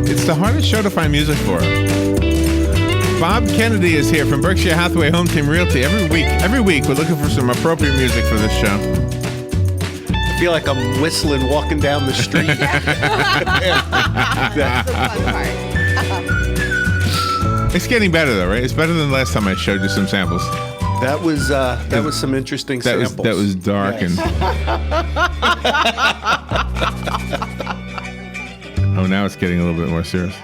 It's the hardest show to find music for. Bob Kennedy is here from Berkshire Hathaway Home Team Realty. Every week we're looking for some appropriate music for this show. I feel like I'm whistling walking down the street. That's the fun part. It's getting better though, right? It's better than last time I showed you some samples. That was some interesting samples. That was dark yes. Oh, now it's getting a little bit more serious.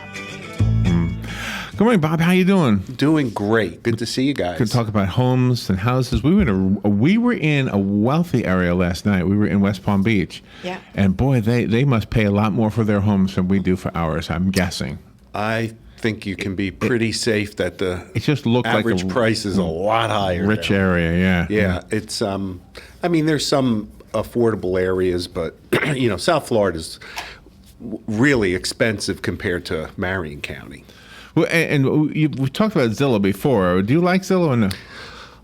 Good morning, Bob. How you doing? Doing great. Good to see you guys. Good to talk about homes and houses. We were in a wealthy area last night. We were in West Palm Beach. Yeah. And boy, they must pay a lot more for their homes than we do for ours, I'm guessing. I think you can be pretty safe that the it just looked average like price is a lot higher. Rich there. area, yeah. Yeah, it's I mean, there's some affordable areas, but South Florida's really expensive compared to Marion County. Well, and we talked about Zillow before. Do you like Zillow or no?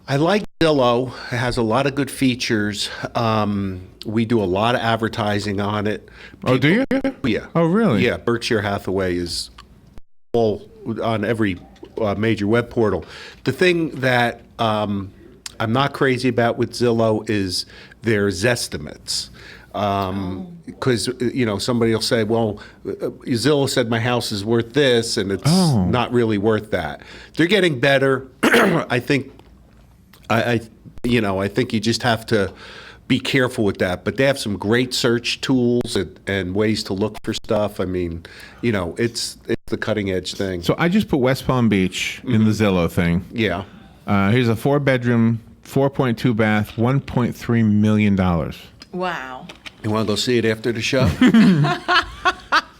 I like Zillow. It has a lot of good features. We do a lot of advertising on it. Oh, do you? Yeah. Oh, really? Yeah, Berkshire Hathaway is all on every major web portal. The thing that I'm not crazy about with Zillow is their Zestimates. Because somebody will say, well, Zillow said my house is worth this, and it's not really worth that. They're getting better. I think I think you just have to be careful with that. But they have some great search tools and ways to look for stuff. I mean, it's the cutting edge thing. So I just put West Palm Beach in the Zillow thing. Yeah. Here's a 4-bedroom, 4.2 bath, $1.3 million. Wow. You want to go see it after the show?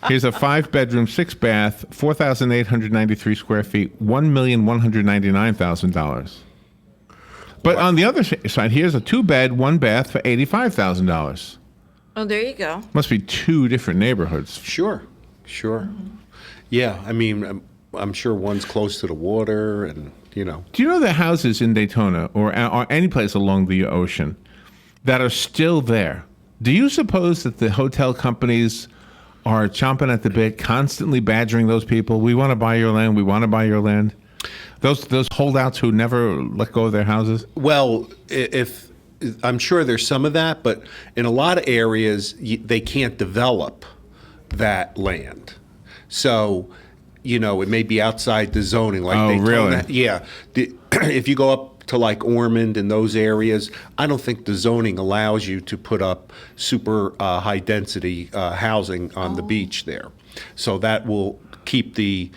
Here's a 5-bedroom, 6-bath, 4,893 square feet, $1,199,000. But on the other side, here's a 2-bed, 1-bath for $85,000. Oh, there you go. Must be 2 different neighborhoods. Sure. Mm-hmm. Yeah, I mean, I'm sure one's close to the water, and Do you know the houses in Daytona or any place along the ocean that are still there? Do you suppose that the hotel companies are chomping at the bit, constantly badgering those people? We want to buy your land. We want to buy your land. Those holdouts who never let go of their houses. Well, if I'm sure there's some of that, but in a lot of areas they can't develop that land, so it may be outside the zoning. Like really? Yeah. If you go up to like Ormond and those areas, I don't think the zoning allows you to put up super high density housing on the beach there. So that will keep it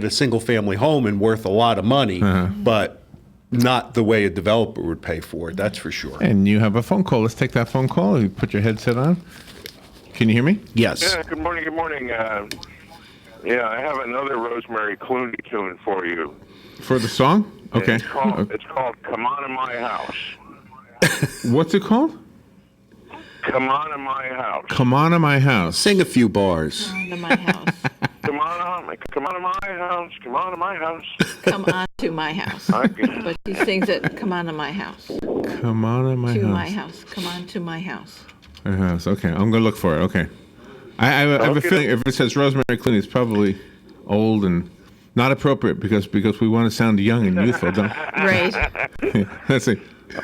a single family home and worth a lot of money, but not the way a developer would pay for it. That's for sure. And you have a phone call. Let's take that phone call. You put your headset on. Can you hear me? Yes. Yeah, good morning. Yeah, I have another Rosemary Clooney tune for you. For the song? Okay. It's called Come On in My House. What's it called? Come On in My House. Come On in My House. Sing a few bars. Come on to my house. Come on to my house. Come on to my house. Come on to my house. But she sings it, come on to my house. Come on in my To house. my house. Come on to my house. My house. Okay. I'm going to look for it. Okay. I have a feeling if it says Rosemary Clooney, it's probably old and not appropriate because we want to sound young and youthful, don't we? Right. Let's see.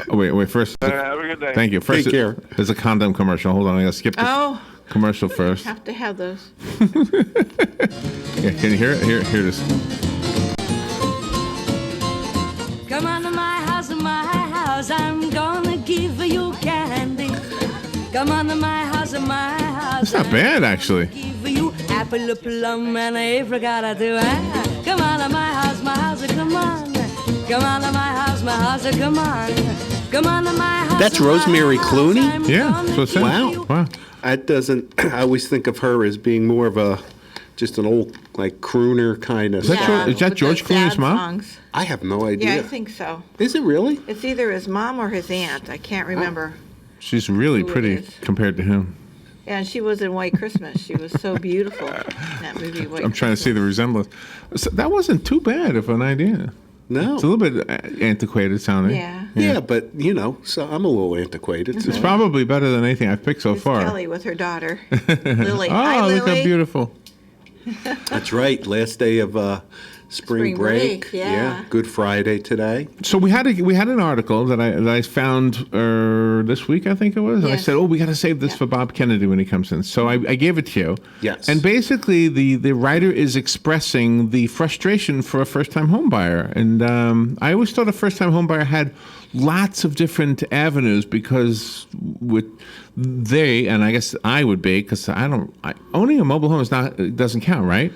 Oh, wait. First. Have a good day. Thank you. First, Take care. There's a condom commercial. Hold on. I got to skip this commercial first. Have to have those. Yeah, can you hear it? Here it is. Come on to my house, I'm gonna give you candy. Come on to my house, That's not bad, actually. give you apple, plum, and apricot too. Come on to my house, come on. Come on to my house, come on. Come on to my house. That's Rosemary Clooney? Yeah, that's what it says. Wow. That doesn't. I always think of her as being more of just an old like crooner kind of. Is that George Clooney's mom? Songs. I have no idea. Yeah, I think so. Is it really? It's either his mom or his aunt. I can't remember. She's really Who it pretty is. compared to him. Yeah, and she was in White Christmas. She was so beautiful in that movie, White I'm trying to see the resemblance. So that wasn't too bad of an idea. No. It's a little bit antiquated sounding. Yeah. Yeah, but, so I'm a little antiquated. So. It's probably better than anything I've picked so It's far. Kelly with her daughter, Lily. Oh, Hi, look Lily. how beautiful. That's right. Last day of spring break. yeah. Good Friday today. So we had an article that I found this week, I think it was. And I Yes. said, we got to save this for Bob Kennedy when he comes in. So I gave it to you. Yes. And basically, the writer is expressing the frustration for a first-time home buyer. And I always thought a first-time home buyer had lots of different avenues because and I guess I would be, because owning a mobile home doesn't count, right?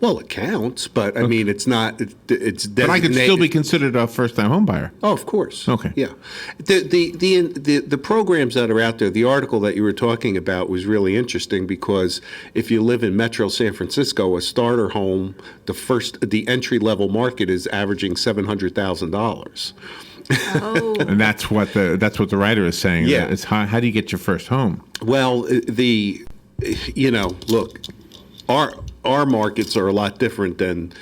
Well, it counts, but I mean, it's not. It's designated. But I could still be considered a first-time home buyer. Oh, of course. Okay. Yeah. The programs that are out there, the article that you were talking about was really interesting because if you live in Metro San Francisco, a starter home, the entry-level market is averaging $700,000. Oh. And that's what the writer is saying. Yeah. It's how do you get your first home? Well, look, our markets are a lot different than,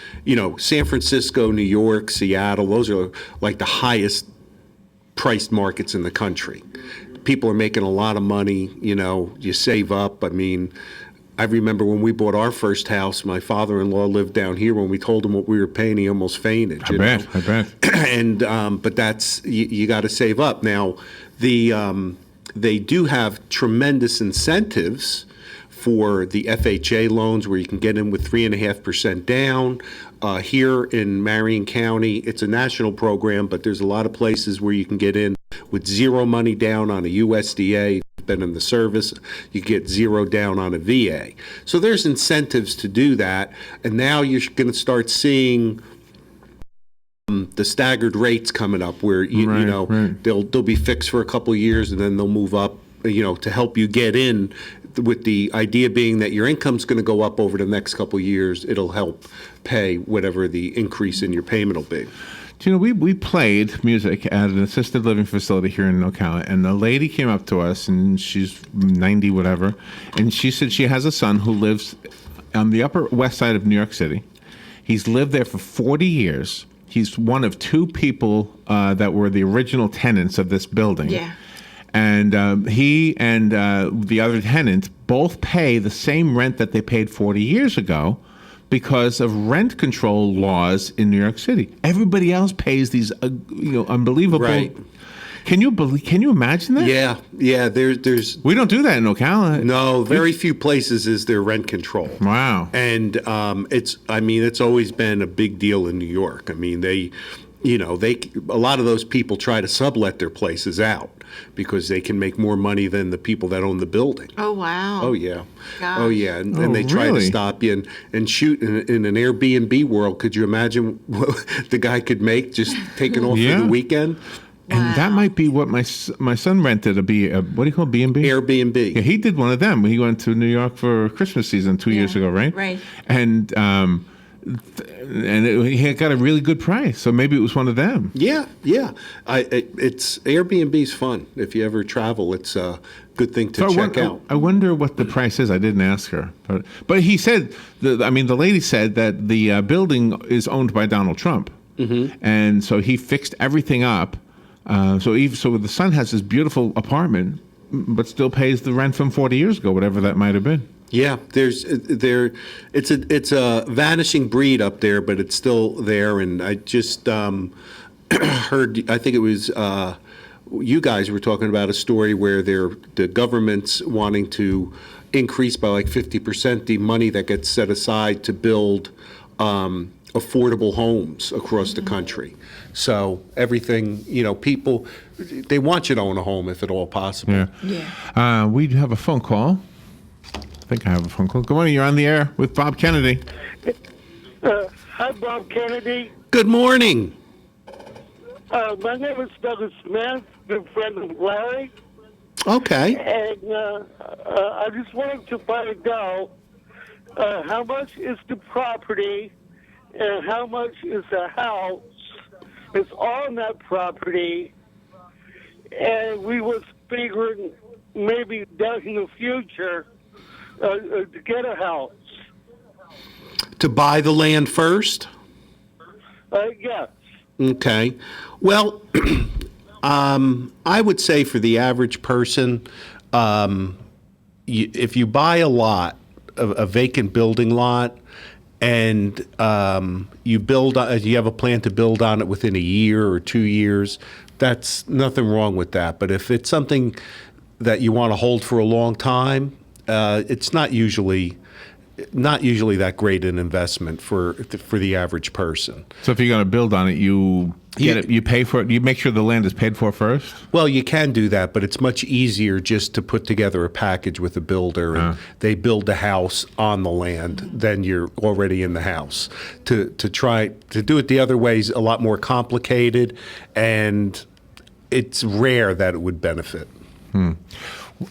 San Francisco, New York, Seattle. Those are like the highest priced markets in the country. People are making a lot of money, you save up. I mean, I remember when we bought our first house, my father-in-law lived down here. When we told him what we were paying, he almost fainted. I bet. And but that's you got to save up. Now, they do have tremendous incentives for the FHA loans where you can get in with 3.5% down. Here in Marion County, it's a national program, but there's a lot of places where you can get in with zero money down on a USDA. Been in the service, you get zero down on a VA. So there's incentives to do that, and now you're going to start seeing the staggered rates coming up, where Right. they'll be fixed for a couple of years, and then they'll move up, to help you get in. With the idea being that your income's going to go up over the next couple of years, it'll help pay whatever the increase in your payment will be. Do you know, we played music at an assisted living facility here in Ocala, and a lady came up to us, and she's 90 whatever, and she said she has a son who lives on the Upper West Side of New York City. He's lived there for 40 years. He's one of two people that were the original tenants of this building. Yeah. And he and the other tenant both pay the same rent that they paid 40 years ago because of rent control laws in New York City. Everybody else pays these unbelievable. Right. Can you imagine that? Yeah. There's We don't do that in Ocala. no very few places is there rent control. Wow. And it's always been a big deal in New York. I mean, a lot of those people try to sublet their places out because they can make more money than the people that own the building. Oh, wow. Oh yeah, Gosh. oh yeah, and they try really? to stop you and shoot in an Airbnb world. Could you imagine what the guy could make just taking off Yeah. for the weekend? And that might be what my son rented what do you call it, B&B? Airbnb. Yeah, he did one of them. He went to New York for Christmas season 2 years ago, right? Right. And he got a really good price, so maybe it was one of them. Yeah. It's Airbnb's fun. If you ever travel, it's a good thing to check out. I wonder what the price is. I didn't ask her, but he said the lady said that the building is owned by Donald Trump, and so he fixed everything up. So the son has this beautiful apartment, but still pays the rent from 40 years ago, whatever that might have been. Yeah, it's a vanishing breed up there, but it's still there. And I just heard, I think it was you guys were talking about a story where the government's wanting to increase by like 50% the money that gets set aside to build affordable homes across the country. So everything, people, they want you to own a home if at all possible. Yeah. We have a phone call. I think I have a phone call. Good morning. You're on the air with Bob Kennedy. Hi, Bob Kennedy. Good morning. My name is Douglas Smith, good friend of Larry. Okay. And I just wanted to find out how much is the property and how much is the house that's on that property. And we was figuring maybe down in the future to get a house. To buy the land first? Yes. Okay. Well, I would say for the average person, if you buy a lot, a vacant building lot, and you have a plan to build on it within a year or 2 years, that's nothing wrong with that. But if it's something that you want to hold for a long time, it's not usually that great an investment for the average person. So if you're going to build on it, you pay for it. You make sure the land is paid for first. Well, you can do that, but it's much easier just to put together a package with a builder, and they build the house on the land. Then you're already in the house. To try to do it the other way is a lot more complicated, and it's rare that it would benefit.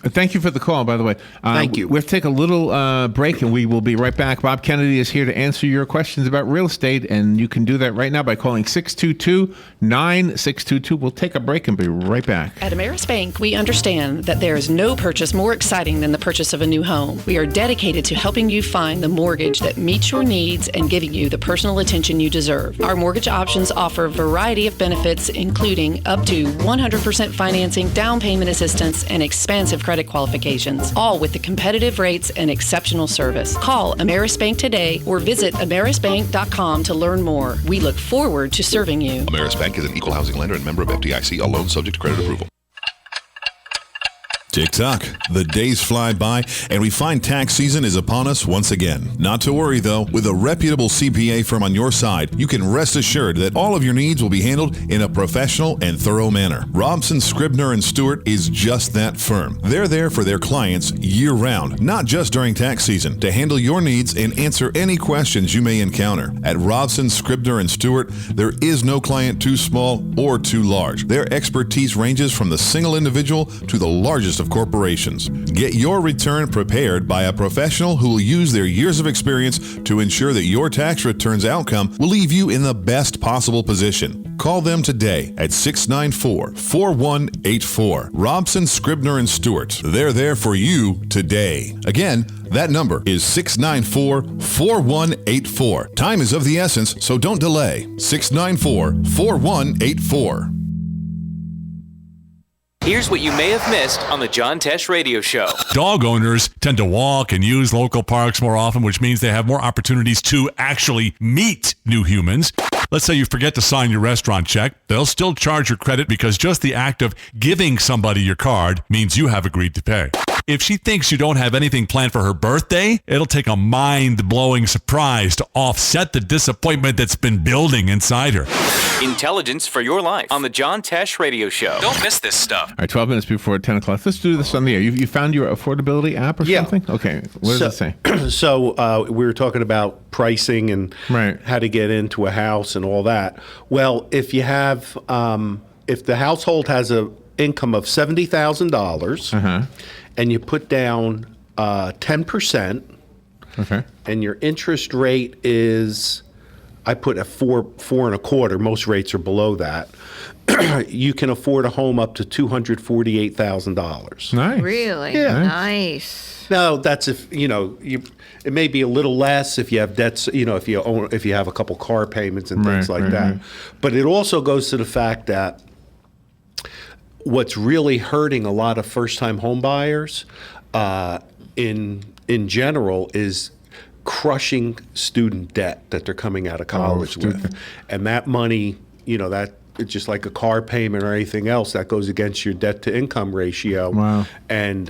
Thank you for the call, by the way. Thank you. We'll take a little break, and we will be right back. Bob Kennedy is here to answer your questions about real estate, and you can do that right now by calling 622-9622. We'll take a break and be right back. At Ameris Bank, we understand that there is no purchase more exciting than the purchase of a new home. We are dedicated to helping you find the mortgage that meets your needs and giving you the personal attention you deserve. Our mortgage options offer a variety of benefits, including up to 100% financing, down payment assistance, and expansive credit qualifications, all with the competitive rates and exceptional service. Call Ameris Bank today or visit amerisbank.com to learn more. We look forward to serving you. Ameris Bank is an equal housing lender and member of FDIC, a loan subject to credit approval. Tick-tock. The days fly by, and we find tax season is upon us once again. Not to worry, though. With a reputable CPA firm on your side, you can rest assured that all of your needs will be handled in a professional and thorough manner. Robson, Scribner, and Stuart is just that firm. They're there for their clients year-round, not just during tax season, to handle your needs and answer any questions you may encounter. At Robson, Scribner, and Stuart, there is no client too small or too large. Their expertise ranges from the single individual to the largest of corporations. Get your return prepared by a professional who will use their years of experience to ensure that your tax return's outcome will leave you in the best possible position. Call them today at 694-4184. Robson, Scribner, and Stuart. They're there for you today. Again, that number is 694-4184. Time is of the essence, so don't delay. 694-4184. Here's what you may have missed on the John Tesh Radio Show. Dog owners tend to walk and use local parks more often, which means they have more opportunities to actually meet new humans. Let's say you forget to sign your restaurant check. They'll still charge your credit because just the act of giving somebody your card means you have agreed to pay. If she thinks you don't have anything planned for her birthday, it'll take a mind-blowing surprise to offset the disappointment that's been building inside her. Intelligence for your life on the John Tesh Radio Show. Don't miss this stuff. All right, 12 minutes before 10 o'clock. Let's do this on the air. You found your affordability app or something? Okay. What does it say? So we were talking about pricing and how to get into a house and all that. Well, if you have, if the household has an income of $70,000 and you put down 10%, and your interest rate is, I put a 4.25. Most rates are below that. You can afford a home up to $248,000. Nice. Really? Yeah. Nice. Now that's if it may be a little less if you have debts. If you have a couple car payments and things like that. But it also goes to the fact that what's really hurting a lot of first-time home buyers in general is crushing student debt that they're coming out of college with. And that money, that it's just like a car payment or anything else, that goes against your debt to income ratio. Wow. And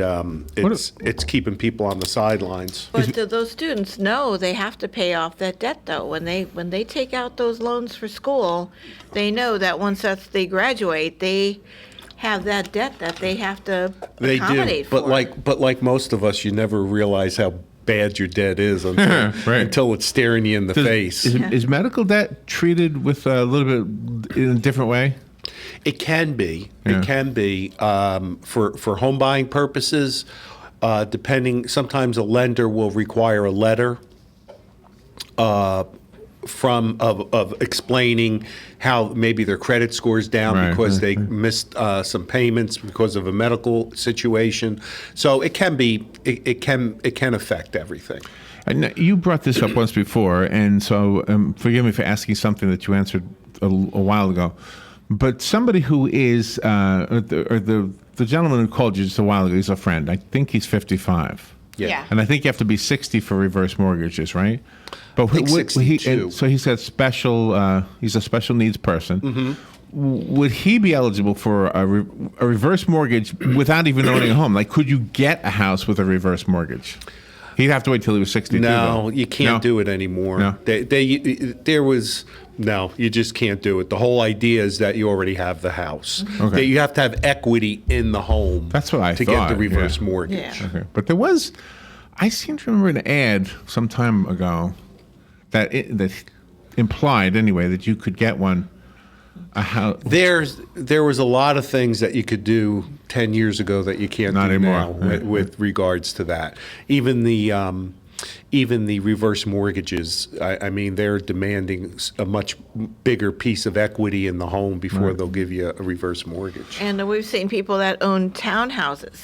it's keeping people on the sidelines. But do those students know they have to pay off that debt, though? When they take out those loans for school, they know that once they graduate, they have that debt that they have to accommodate for. But like most of us, you never realize how bad your debt is until it's staring you in the face. Is medical debt treated with a little bit in a different way? It can be. Yeah. It can be for home buying purposes. Depending, sometimes a lender will require a letter of explaining how maybe their credit score's down because they missed some payments because of a medical situation. So it can be, it can affect everything. And you brought this up once before, and so forgive me for asking something that you answered a while ago. But somebody who is, or the gentleman who called you just a while ago, he's a friend. I think he's 55. Yeah. And I think you have to be 60 for reverse mortgages, right? But think 62. So he's got special. He's a special needs person. Mm-hmm. Would he be eligible for a reverse mortgage without even owning a home? Like, could you get a house with a reverse mortgage? He'd have to wait till he was 62. No, though. you can't do it anymore. No? No, you just can't do it. The whole idea is that you already have the house. Okay. That you have to have equity in the home. That's what I to thought. get the reverse yeah. mortgage. Yeah. Okay. But there was, I seem to remember an ad some time ago that implied anyway that you could get one. A house. There was a lot of things that you could do 10 years ago that you can't Not do anymore. now Right. with regards to that. Even the reverse mortgages, I mean, they're demanding a much bigger piece of equity in the home before they'll give you a reverse mortgage. And we've seen people that own townhouses,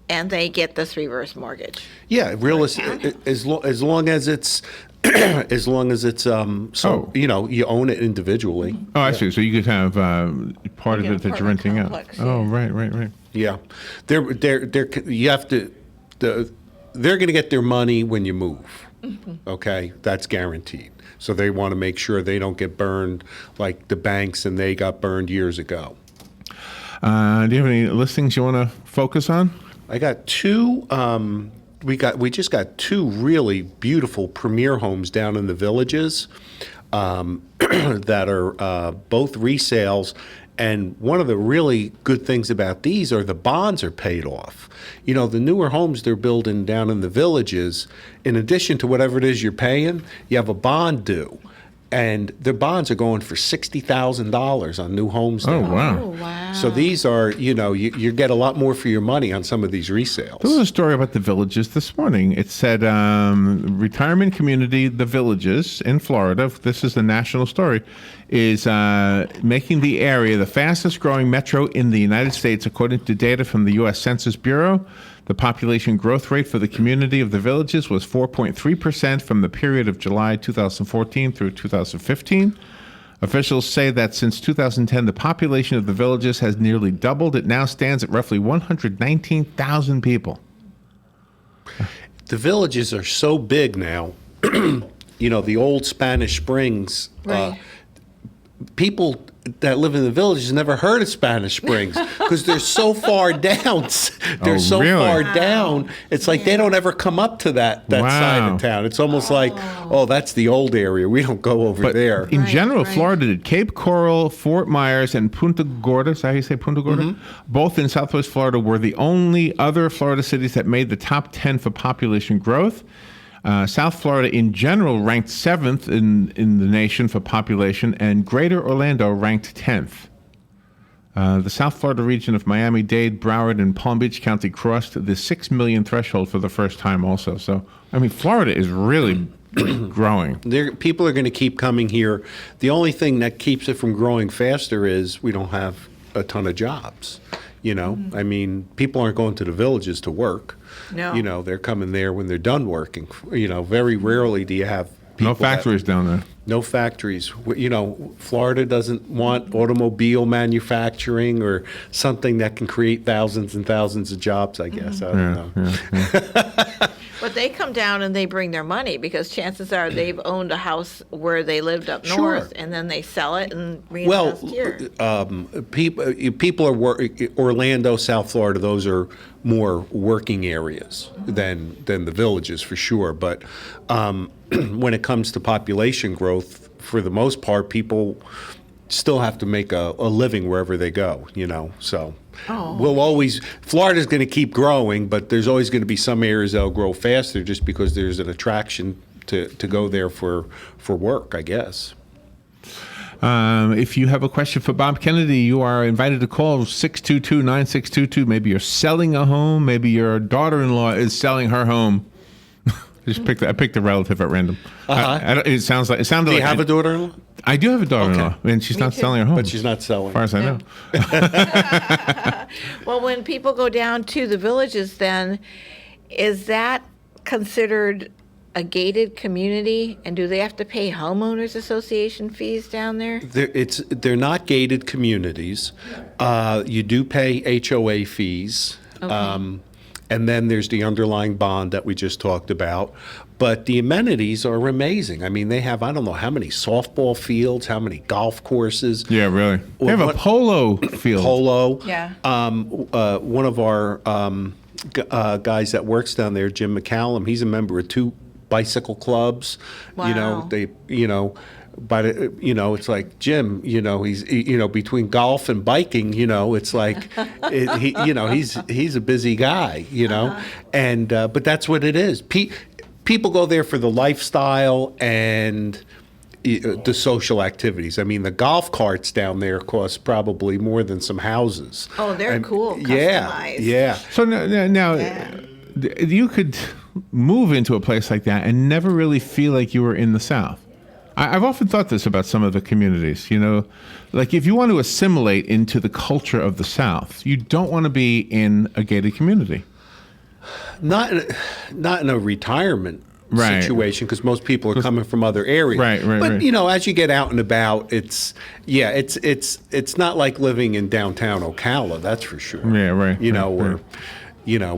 and they get this reverse mortgage. Yeah, real estate, as long as it's as long as it's you own it individually. Oh, I see. So you could have part of Like an it that you're renting out. apartment complex, Oh, yeah. right. Yeah, you have to. They're going to get their money when you move. Okay, that's guaranteed. So they want to make sure they don't get burned like the banks and they got burned years ago. Do you have any listings you want to focus on? I got two. We just got two really beautiful premier homes down in the Villages that are both resales. And one of the really good things about these are the bonds are paid off. You know, the newer homes they're building down in the Villages, in addition to whatever it is you're paying, you have a bond due. And their bonds are going for $60,000 on new homes now. Oh, wow. Oh, wow. So these are, you get a lot more for your money on some of these resales. There was a story about the Villages this morning. It said retirement community, the Villages in Florida, this is the national story, is making the area the fastest growing metro in the United States, according to data from the U.S. Census Bureau. The population growth rate for the community of the Villages was 4.3% from the period of July 2014 through 2015. Officials say that since 2010, the population of the Villages has nearly doubled. It now stands at roughly 119,000 people. The Villages are so big now. The old Spanish Springs, Right. people that live in the Villages never heard of Spanish Springs because they're so far down. They're so really? far down. It's like they don't ever come up to that side Wow. of town. It's almost like, oh, that's the old area. We don't go over But there. in Right, general, right. Florida did Cape Coral, Fort Myers, and Punta Gorda. Is that how you say Punta Gorda? Both in Southwest Florida were the only other Florida cities that made the top 10 for population growth. South Florida in general ranked 7th in the nation for population, and Greater Orlando ranked 10th. The South Florida region of Miami-Dade, Broward, and Palm Beach County crossed the 6 million threshold for the first time also. So, I mean, Florida is really growing. People are going to keep coming here. The only thing that keeps it from growing faster is we don't have a ton of jobs. I mean, people aren't going to the Villages to work. No. They're coming there when they're done working. Very rarely do you have people No factories down there. No factories. Florida doesn't want automobile manufacturing or something that can create thousands and thousands of jobs, I guess. I don't know. Yeah. But they come down and they bring their money because chances are they've owned a house where they lived up Sure. north, and then they sell it and reinvest here. People are Orlando, South Florida. Those are more working areas than the Villages for sure. But when it comes to population growth, for the most part, people still have to make a living wherever they go. So. Florida's going to keep growing, but there's always going to be some areas that'll grow faster just because there's an attraction to go there for work, I guess. If you have a question for Bob Kennedy, you are invited to call 622-9622. Maybe you're selling a home. Maybe your daughter-in-law is selling her home. I picked a relative at random. It sounded like. Do you have a daughter-in-law? I do have a daughter-in-law, and she's not selling her home. But she's not selling. As far as I know. Well, when people go down to the Villages, then is that considered a gated community, and do they have to pay homeowners association fees down there? They're not gated communities. You do pay HOA fees. Okay. And then there's the underlying bond that we just talked about. But the amenities are amazing. I mean, they have, I don't know how many softball fields, how many golf courses. Yeah, really. They have a polo field. Polo. Yeah. One of our guys that works down there, Jim McCallum, he's a member of 2 bicycle clubs. Wow. It's like Jim, he's between golf and biking, it's like he's a busy guy, and but that's what it is. People go there for the lifestyle and the social activities. I mean, the golf carts down there cost probably more than some houses. Oh, they're cool. Yeah, Customized. yeah. So now you could move into a place like that and never really feel like you were in the South. I've often thought this about some of the communities, like if you want to assimilate into the culture of the South, you don't want to be in a gated community. Not in a retirement situation, because most people are coming from other areas. Right. But as you get out and about, it's not like living in downtown Ocala, that's for sure. Yeah, right.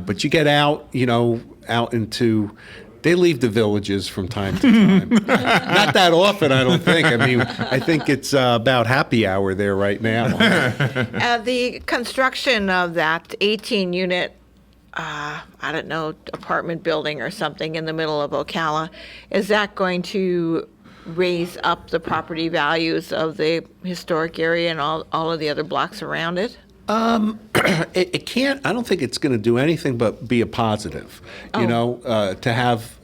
But you get out, out into. They leave the villages from time to time. Not that often, I don't think. I mean, I think it's about happy hour there right now. The construction of that 18-unit, apartment building or something in the middle of Ocala, is that going to raise up the property values of the historic area and all of the other blocks around it? It can't. I don't think it's going to do anything but be a positive. To have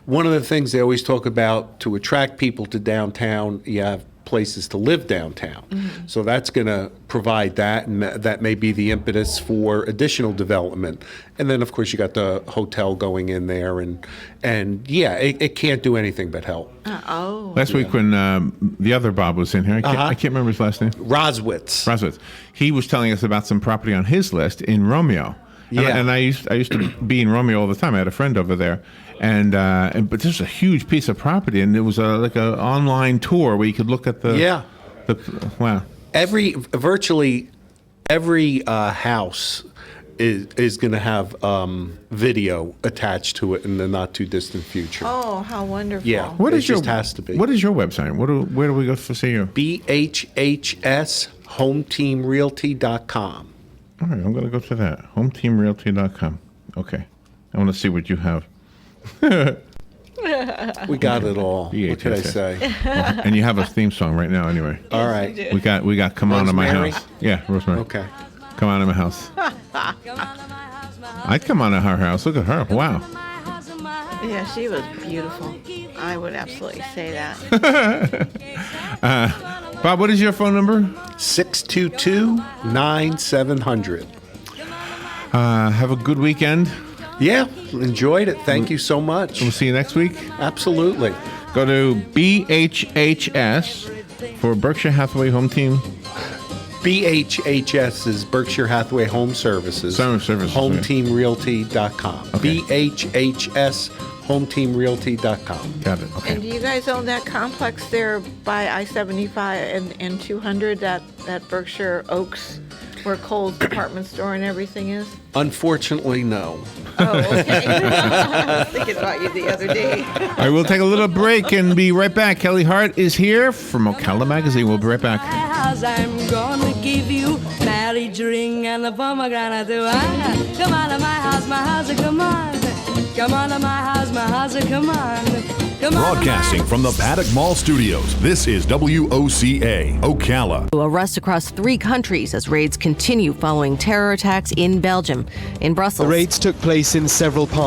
one of the things they always talk about to attract people to downtown. You have places to live downtown, so that's going to provide that, and that may be the impetus for additional development. And then, of course, you got the hotel going in there, and it can't do anything but help. Last week when the other Bob was in here, I can't remember his last name. Roswitz. He was telling us about some property on his list in Romeo. Yeah. And I used to be in Romeo all the time. I had a friend over there, but this was a huge piece of property, and it was like an online tour where you could look at wow. Virtually every house is going to have video attached to it in the not too distant future. Oh, how wonderful! Yeah, has to be. What is your website? Where do we go to see you? BHHSHometeamRealty.com. All right, I'm going to go to that. HomeTeamRealty.com. Okay. I want to see what you have. We got it all. What can I say? And you have a theme song right now anyway. All right. We got Come On to My Rosemary? House. Yeah, Rosemary. Okay. Come On to My House. I'd come on to her house. Look at her. Wow. Yeah, she was beautiful. I would absolutely say that. Bob, what is your phone number? 622-9700. Have a good weekend. Yeah, enjoyed it. Thank you so much. We'll see you next week. Absolutely. Go to BHHS for Berkshire Hathaway Home Team. BHHS is Berkshire Hathaway Home Services. HomeTeamRealty.com. Okay. BHHS HomeTeamRealty.com. Got it. Okay. And do you guys own that complex there by I-75 and 200, that Berkshire Oaks, where Kohl's department store and everything is? Unfortunately, no. Oh, okay. I was thinking about you the other day. All right, we'll take a little break and be right back. Kelly Hart is here from Ocala Magazine. We'll be right back. I'm gonna give you marriage ring and a pomegranate. Come on to my house, come on. Come on to my house, come on. Broadcasting from the Paddock Mall Studios, this is WOCA, Ocala. Arrests across 3 countries as raids continue following terror attacks in Belgium. In Brussels, the raids took place in several parts